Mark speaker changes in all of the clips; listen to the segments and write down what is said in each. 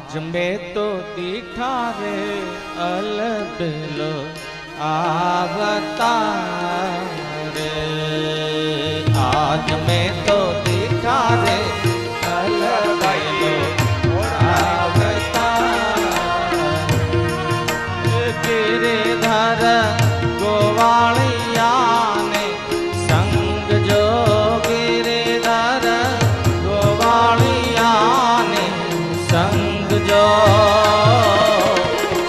Speaker 1: आज मैं तो दिखा रे अलबेलो आवता रे। आज मैं तो दिखा रे अलबेलो आवता गिरिधर गोवालिया ने संग जो गिरिधर गोवालिया ने संग जो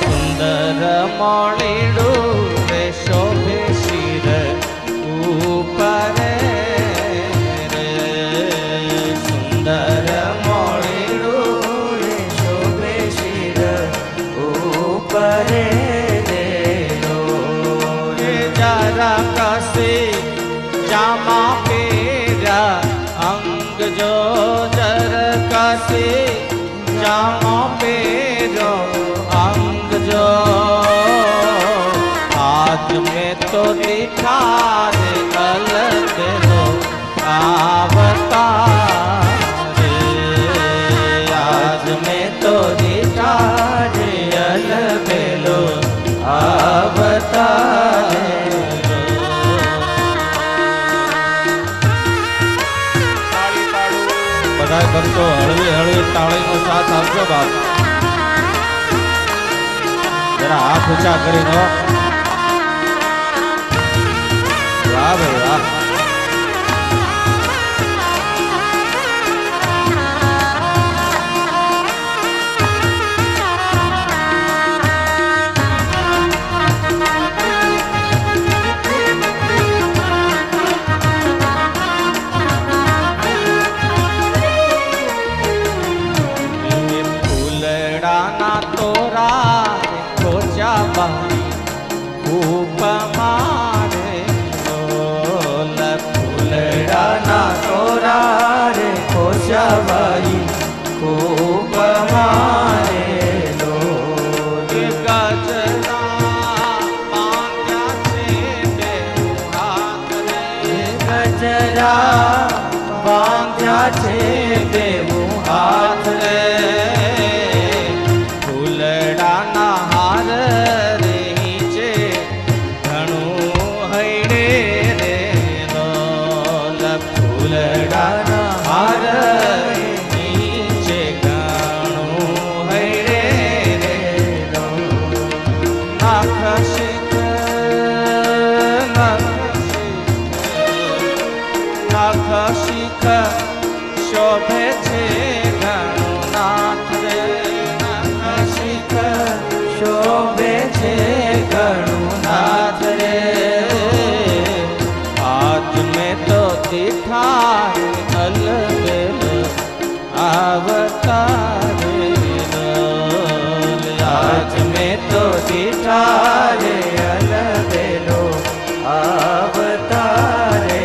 Speaker 1: सुंदर मोड़ीडू रे शोभे शिर ऊपर रे सुंदर मोड़ीडू रे शोभे शिर ऊपर रे जरा कसे जामा पेरा अंग जो जर कसे जामा पेरो अंग जो आज में तो दिखा रे अलबेलो आवता रे। आज में तो दिखा रे अलबेलो आवता रे। बधाई भक्तो हळवी हळवी ताळीनो साथ आपजो बाप। जरा हाथ ऊंचा करीने वाह भाई वाह। तोरा खोजा बाई खूब मारे लोल फूलड़ा ना तोरा रे खोजा बाई खूब मारे लोल गजरा बांध्या से बेऊ हाथ रे गजरा बांध्या से बेऊ हाथ रे शिख शोभे छे गणनाथ रे शिख शोभे छे गणनाथ रे। आज में तो दिखा अलबेलो आवता रे। आज में तो दिखा रे अलबेलो आवता रे।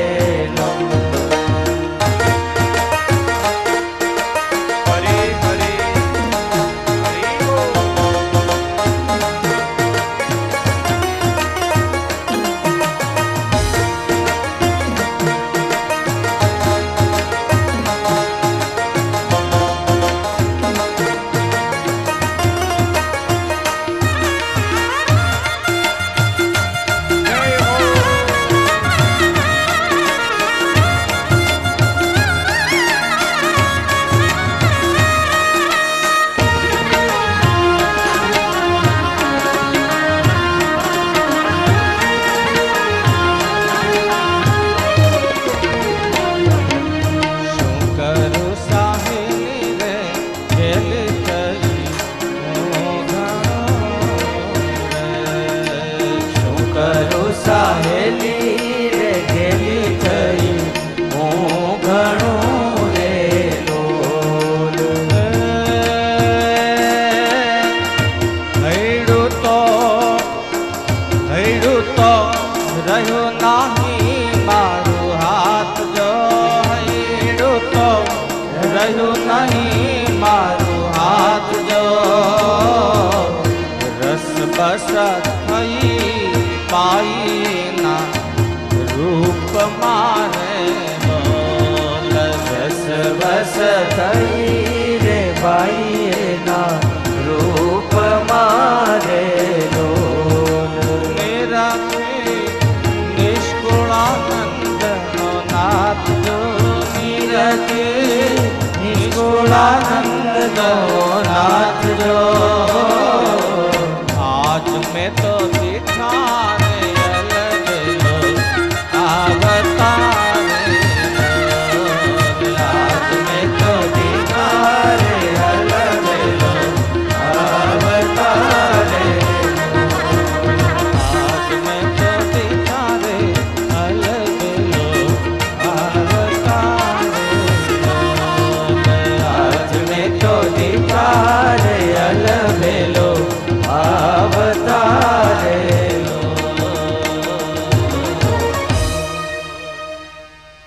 Speaker 1: નો